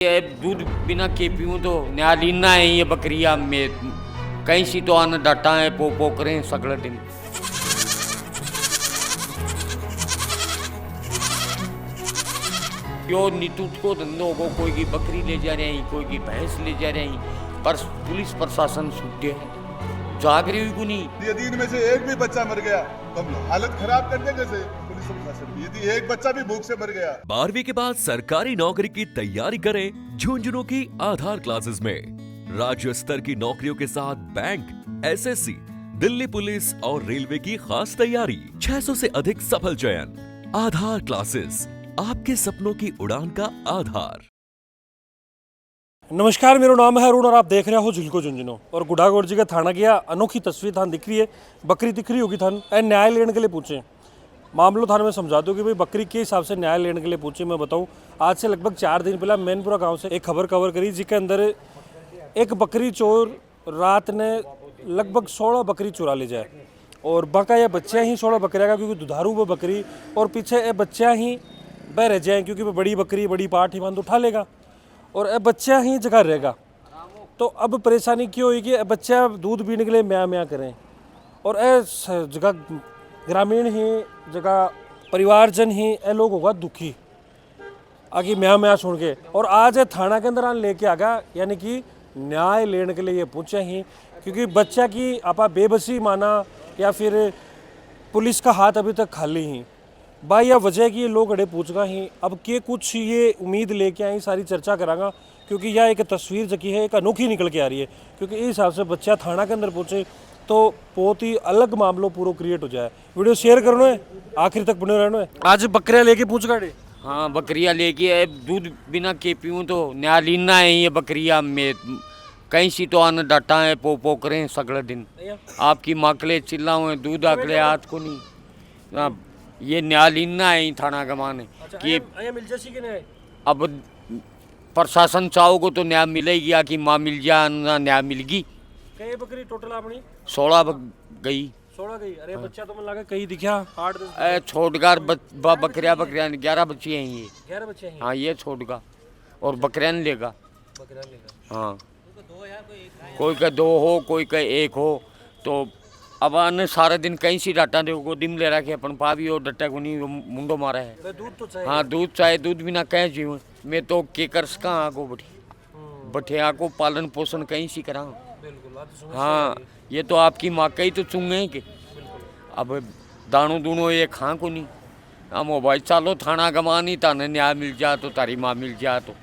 ये दूध बिना के पीऊँ तो न्यालीना है ये बकरिया में कहीं सी तो आना डाटा है पोकरे सगले दिन। यो नीतूट को धंधों को कोई की बकरी ले जा रहे हैं, कोई की भैंस ले जा रहे हैं, पर पुलिस प्रशासन सूटे है जाग रही हुई को नहीं। यदि इनमें से एक भी बच्चा मर गया तो हम हालत खराब कर देंगे से पुलिस प्रशासन की। यदि एक बच्चा भी भूख से मर गया। 12वीं के बाद सरकारी नौकरी की तैयारी करें झुंझुनू की आधार क्लासेस में। राज्य स्तर की नौकरियों के साथ बैंक, एसएससी, दिल्ली पुलिस और रेलवे की खास तैयारी। 600 से अधिक सफल चयन। आधार क्लासेस, आपके सपनों की उड़ान का आधार। नमस्कार, मेरा नाम है अरुण और आप देख रहे हो झिलको झुंझुनू। और गुड़ागोड़ जी का थाना गया, अनोखी तस्वीर थान दिख रही है, बकरी दिख रही होगी थान। न्याय लेने के लिए पूछे, मामलो थाने में समझा दो कि भाई बकरी के हिसाब से न्याय लेने के लिए पूछे। मैं बताऊं, आज से लगभग 4 दिन पहले मैनपुरा गांव से एक खबर कवर करी जिसके अंदर एक बकरी चोर रात ने लगभग 16 बकरी चुरा ले जाए और बाका ये बच्चियाँ ही 16 बकरियाँ का, क्योंकि दुधारू वो बकरी और पीछे ये बच्चियाँ ही बह रह जाए, क्योंकि वो बड़ी बकरी बड़ी पाठ ही बंद उठा लेगा और ये बच्चा ही जगह रहेगा। तो अब परेशानी क्यों हुई कि बच्चा दूध पीने के लिए म्या म्या करें और ए जगह ग्रामीण ही जगह परिवारजन ही ए लोग होगा दुखी आगे म्या म्या सुन के। और आज थाना के अंदर लेके आ गया, यानी कि न्याय लेने के लिए ये पूछे ही, क्योंकि बच्चा की आपा बेबसी माना या फिर पुलिस का हाथ अभी तक खाली ही भाई या वजह की लोग अड़े पूछगा ही। अब के कुछ ये उम्मीद लेके आई सारी चर्चा करांगा, क्योंकि यह एक तस्वीर जकी है एक अनोखी निकल के आ रही है। क्योंकि इस हिसाब से बच्चा थाना के अंदर पहुंचे तो बहुत ही अलग मामलो पूरा क्रिएट हो जाए। वीडियो शेयर करना है, आखिर तक बने रहना है। आज बकरियां लेके पूछ गाड़े। हाँ बकरिया लेके दूध बिना के पीऊँ तो न्यालीना है ये बकरिया में कहीं सी तो आना डाटा है पोकरे सगले दिन। आपकी माकले चिल्लाओ दूध आकले आज को नहीं। ये न्यालीना है ही थाना का माने कि मिल जैसी कि नहीं। अब प्रशासन चाहोगे तो न्याय मिलेगी कि माँ मिल जाए ना न्याय मिलेगी। कई बकरी टोटल अपनी 16 गई। 16 गई। अरे बच्चा तो मन लगा कहीं दिखा 8-10 छोटगार बकरिया 11 बच्चे हैं ये। 11 बच्चे हैं। हाँ ये छोटगा और बकरिया नहीं लेगा। हाँ कोई का 2 हो कोई का 1 हो। तो अब आने सारे दिन कहीं सी डाटा दे गोदी में ले रखे अपन पावी और डट्टा को नहीं मुंडो मारा है। दूध तो चाहिए। हाँ दूध चाहिए, दूध बिना कह जीव मैं तो केकर्स कहाँ आगो बठे आको पालन पोषण कहीं सी करा। हाँ ये तो आपकी माँ का ही तो चुंगे के। अब दानो दूनो ये खां को नहीं। हम भाई चालो थाना गमा नहीं ताने न्याय मिल जा तो तारी माँ मिल जा तो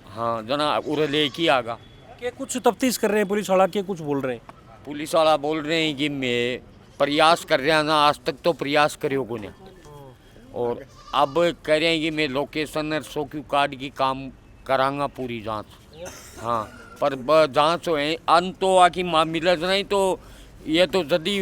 हाँ जना उरे ले ही आगा। के कुछ तफ्तीश कर रहे हैं पुलिस वाला, के कुछ बोल रहे हैं? पुलिस वाला बोल रहे हैं कि मैं प्रयास कर रहा ना, आज तक तो प्रयास करियो को नहीं। और अब कह रहे हैं कि मैं लोकेशन और सोक्यू कार्ड की काम करांगा पूरी जांच। हाँ पर जांच हो अंत तो आखिर माँ मिला नहीं तो ये तो जदी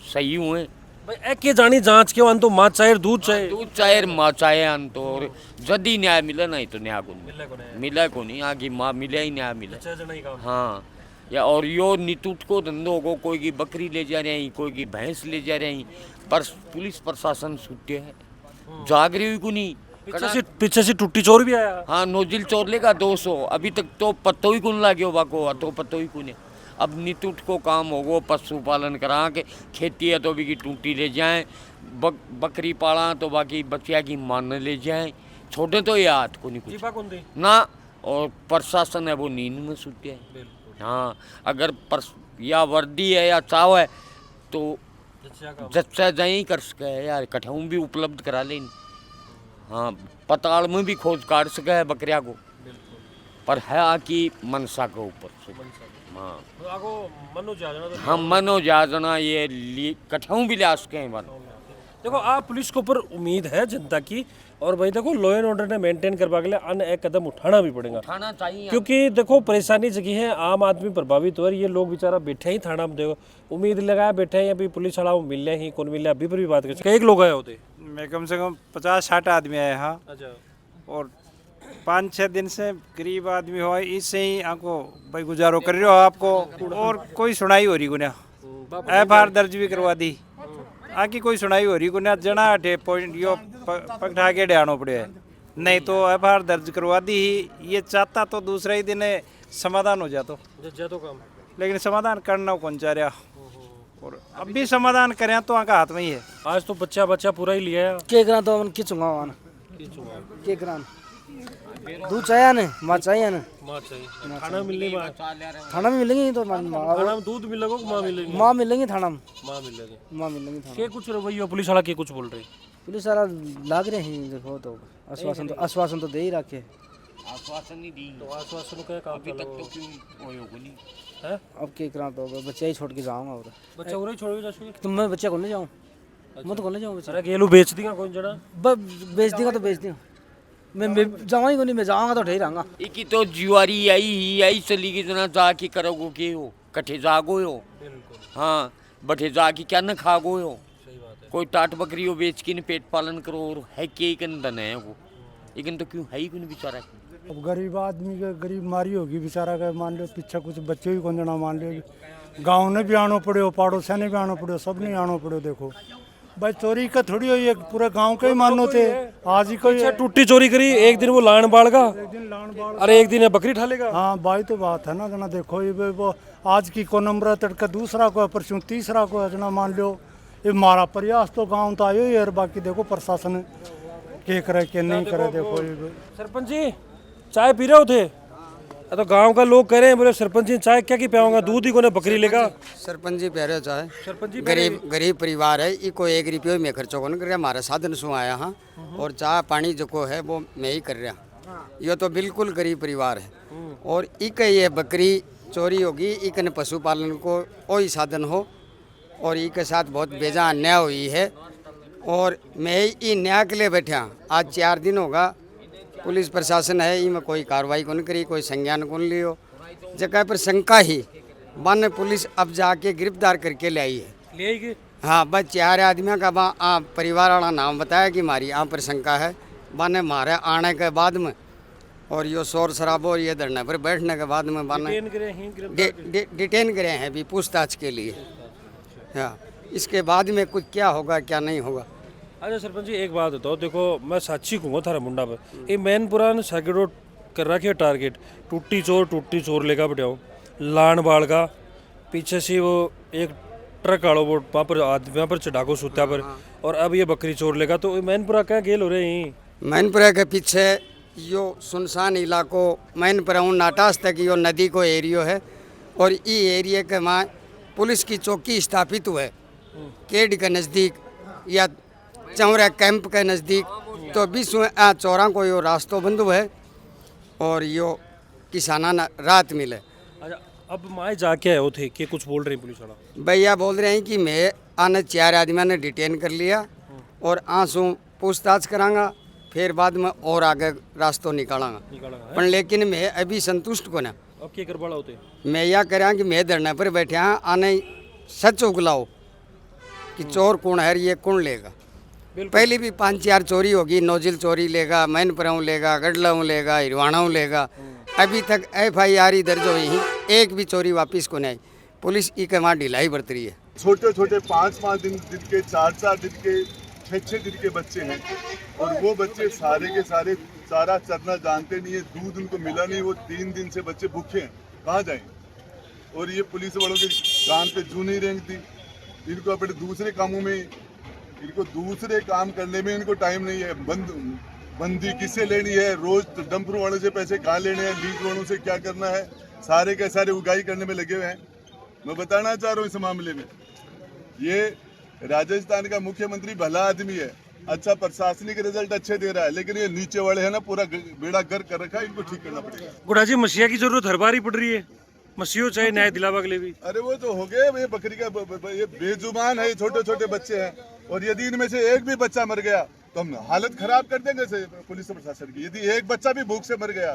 सही हुए भाई के जानी जांच के अंत तो माँ चाहे दूध चाहे माँ चाहे अंत और जदी न्याय मिला नहीं तो न्याय को नहीं मिला को नहीं आगे माँ मिले ही न्याय मिला। हाँ या और यो नीतूट को धंधों को कोई की बकरी ले जा रहे हैं, कोई की भैंस ले जा रहे हैं, पर पुलिस प्रशासन सूटे है जाग रही हुई को नहीं। पीछे से टूटी चोर भी आया। हाँ नोजिल चोर लेगा 200 अभी तक तो पत्तो ही कुन लागे बाको तो पत्तो ही कुने। अब नीतूट को काम होगो पशुपालन करा के, खेती है तो भी की टूटी ले जाए, बकरी पाला तो बाकी बच्चिया की मान ले जाए, छोटे तो ये हाथ को नहीं कुछ ना। और प्रशासन है वो नींद में सूते है। हाँ अगर या वर्दी है या चाव है तो जच्चा जाए कर सके यार, कठौन भी उपलब्ध करा लें। हाँ पताल में भी खोज काट सके है बकरिया को, पर है आकी मनसा के ऊपर से। हाँ हम मनो जाजना ये कठौन भी ला सके हैं। देखो आप पुलिस के ऊपर उम्मीद है जनता की, और भाई देखो लॉ एंड ऑर्डर ने मेंटेन करवा के लिए अन्य एक कदम उठाना भी पड़ेगा, उठाना चाहिए। क्योंकि देखो परेशानी जगी है, आम आदमी प्रभावित हो रही है। ये लोग बेचारा बैठे ही थाना में, देखो उम्मीद लगाया बैठे हैं अभी पुलिस वाला मिल ही कौन मिल अभी पर भी बात कर कई लोग आए होते। मैं कम से कम 50-60 आदमी आए यहाँ। अच्छा। और 5-6 दिन से गरीब आदमी हो इससे ही आपको भाई गुजारो कर रहे हो आपको, और कोई सुनाई हो रही गुना FIR दर्ज भी करवा दी, आकी कोई सुनाई हो रही गुना जना अठे पॉइंट यो पकड़ा के डानो पड़े है। नहीं तो FIR दर्ज करवा दी ही। ये चाहता तो दूसरा ही दिन समाधान हो जाता, तो काम लेकिन समाधान करना कौन चाह रहा, और अब भी समाधान करें तो आका हाथ में ही है। आज तो बच्चा पूरा ही लिया है। के करा तो खिंचूंगा वन के करा दूध चाहिए ने माँ चाहिए ने माँ चाहिए, खाना मिलने में थाना में मिलेंगे तो खाना में दूध मिलेगा, माँ मिलेगी, माँ मिलेंगी थाना में माँ मिलेगी, माँ मिलेंगी थाना। के कुछ रवैया पुलिस वाला के कुछ बोल रही? पुलिस वाला लाग रहे हैं, देखो तो आश्वासन तो दे ही रखे। आश्वासन नहीं दी तो आश्वासन का काम अभी तक तो क्यों होयो को नहीं है? अब के करा तो बच्चा ही छोड़ के जाऊंगा, और बच्चा उरे छोड़ के जाशो? तुम मैं बच्चा को ले जाऊँ, मैं तो को ले जाऊँ बच्चा। अरे गेलू बेच दिया कौन जड़ा? बेच देगा तो बेच दिया, मैं जाऊँगा को नहीं, मैं जाऊँगा तो ढेर रहूँगा। एक तो जुआरी आई चली गई जना जाके करोगो के हो कठे जागो हो। हाँ बठे जाके क्या न खागो हो। कोई टाट बकरी हो बेच के न पेट पालन करो, और है के धन है वो, लेकिन तो क्यों है ही क्यों बेचारा। अब गरीब आदमी के गरीब मारी होगी बेचारा का, मान लो पीछे कुछ बच्चे भी कौन जना, मान लो गाँव ने भी आना पड़े, पड़ोसिया ने भी आना पड़े, सब ने आना पड़े। देखो भाई चोरी का थोड़ी हुई है, पूरे गांव के ही मानो थे। आज ही कोई टूटी चोरी करी, एक दिन वो लान बाड़गा, अरे एक दिन बकरी ठालेगा। हाँ भाई तो बात है ना जना। देखो ये वो आज की को नंबर तड़का दूसरा को परसों तीसरा को जना, मान लो ये मारा प्रयास तो गाँव तो आयो ही है, बाकी देखो प्रशासन के करे के नहीं करे। देखो ये सरपंच जी चाय पी रहे हो थे? तो गांव का लोग कह रहे हैं, बोले सरपंच जी चाय क्या की पियाऊंगा, दूध ही को बकरी लेगा। सरपंच जी पहरे चाहे सरपंच जी गरीब परिवार है, ई कोई 1 रुपये में खर्चो को नहीं कर रहा, हमारा साधन सु आया हाँ, और चाय पानी जो को है वो मैं ही कर रहा। ये तो बिल्कुल गरीब परिवार है, और इक ये बकरी चोरी होगी, इक ने पशुपालन को कोई साधन हो, और ई के साथ बहुत बेजा अन्याय हुई है, और मैं ही न्याय के लिए बैठा। आज 4 दिन होगा, पुलिस प्रशासन है ई में कोई कार्रवाई को नहीं करी, कोई संज्ञान को नहीं लियो। जगह पर शंका ही बन पुलिस अब जाके गिरफ्तार करके ले आई है। ले आएगी? हाँ बस 4 आदमियों का वहाँ परिवार वाला नाम बताया कि हमारी यहाँ पर शंका है। बन हमारे आने के बाद में और ये शोर शराबो और ये धरने पर बैठने के बाद में बन डिटेन करे हैं भी पूछताछ के लिए। हाँ इसके बाद में कुछ क्या होगा क्या नहीं होगा। अच्छा सरपंच जी एक बात बताओ, देखो मैं साक्षी कहूँगा थारा मुंडा पर, ये मैन पुरान सर्किट रोड कर रखी है टारगेट, टूटी चोर लेगा बटाओ लान बाड़ का, पीछे से वो एक ट्रक आड़ो वो वहाँ पर आदमी वहाँ पर चढ़ाको सूत्या पर, और अब ये बकरी चोर लेगा, तो मैनपुरा क्या गेल हो रहे हैं? मैनपुरा के पीछे यो सुनसान इलाको मैनपुरा नाटास तक यो नदी को एरियो है, और ये एरिया के वहाँ पुलिस की चौकी स्थापित हुआ है केड के नज़दीक या चौरा कैंप के नज़दीक, तो बीच में चौरा को यो रास्तों बंद हुआ है और यो किसाना रात मिले। अच्छा अब माए जाके आए हो थे कि कुछ बोल रहे हैं पुलिस वाला? भैया बोल रहे हैं कि मैं आने 4 आदमियों ने डिटेन कर लिया और आंसू पूछताछ करांगा, फिर बाद में और आगे रास्तों निकालांगा, पर लेकिन मैं अभी संतुष्ट को ना। अब क्या कर बड़ा होते? मैं यह करा कि मैं धरने पर बैठे हाँ, आने सच उगलाओ कि चोर कौन है, ये कौन लेगा। पहले भी 5-4 चोरी होगी, नोजिल चोरी लेगा, मैनपुराऊ लेगा, गडलाऊ लेगा, हिरवाणाऊ लेगा, अभी तक FIR ही दर्ज हुई ही, एक भी चोरी वापस को नहीं। पुलिस ई के वहाँ ढिलाई बरत रही है। छोटे छोटे 5-5 दिन के 4-4 दिन के 6-6 दिन के बच्चे हैं, और वो बच्चे सारे के सारे चारा चरना जानते नहीं है, दूध उनको मिला नहीं, वो 3 दिन से बच्चे भूखे हैं, कहाँ जाएंगे। और ये पुलिस वालों के कान पे जू नहीं रेंगती, इनको अपने दूसरे कामों में, इनको दूसरे काम करने में इनको टाइम नहीं है। बंदी किससे लेनी है, रोज डंपर वालों से पैसे कहाँ लेने हैं, लीज वालों से क्या करना है, सारे के सारे उगाई करने में लगे हुए हैं। मैं बताना चाह रहा हूँ इस मामले में, ये राजस्थान का मुख्यमंत्री भला आदमी है, अच्छा प्रशासनिक रिजल्ट अच्छे दे रहा है, लेकिन ये नीचे वाले हैं ना पूरा बेड़ा गर्क कर रखा है, इनको ठीक करना पड़ेगा। गुड़ा जी मसीहा की जरूरत हर बार ही पड़ रही है, मसीहो चाहे न्याय दिलावा के लिए भी। अरे वो तो हो गए, ये बकरी का ये बेजुबान है, ये छोटे छोटे बच्चे हैं, और यदि इनमें से एक भी बच्चा मर गया तो हम हालत खराब कर देंगे से पुलिस प्रशासन की। यदि एक बच्चा भी भूख से मर गया,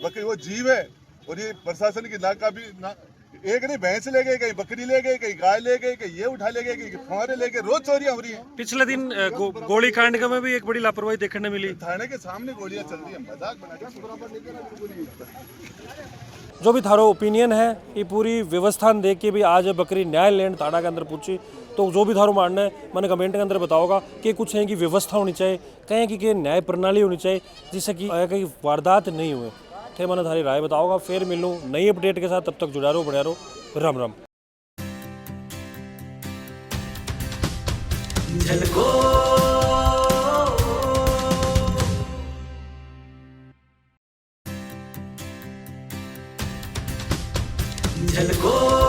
बकरी वो जीव है, और ये प्रशासन की एक नहीं भैंस ले गए, कहीं बकरी ले गए, कहीं गाय ले गए, कहीं ये उठा ले गए, कहीं फुहारे ले गए, रोज चोरियां हो रही हैं। पिछले दिन गोली कांड का में भी एक बड़ी लापरवाही देखने मिली। थाने के सामने गोलियां चल रही है, मजाक बना के बराबर लेकर ना गोली। जो भी थारो ओपिनियन है ये पूरी व्यवस्था देख के भी आज बकरी न्यायालैंड थाना के अंदर पूछी, तो जो भी थारो मानना है मैंने कमेंट के अंदर बताओगा कि कुछ है कि व्यवस्था होनी चाहिए, कहें कि न्याय प्रणाली होनी चाहिए जिससे कि कहीं वारदात नहीं हुए थे। मैंने थारी राय बताओगा, फिर मिलूँ नई अपडेट के साथ, तब तक जुड़ा रहो, बढ़िया रहो, राम राम। झलको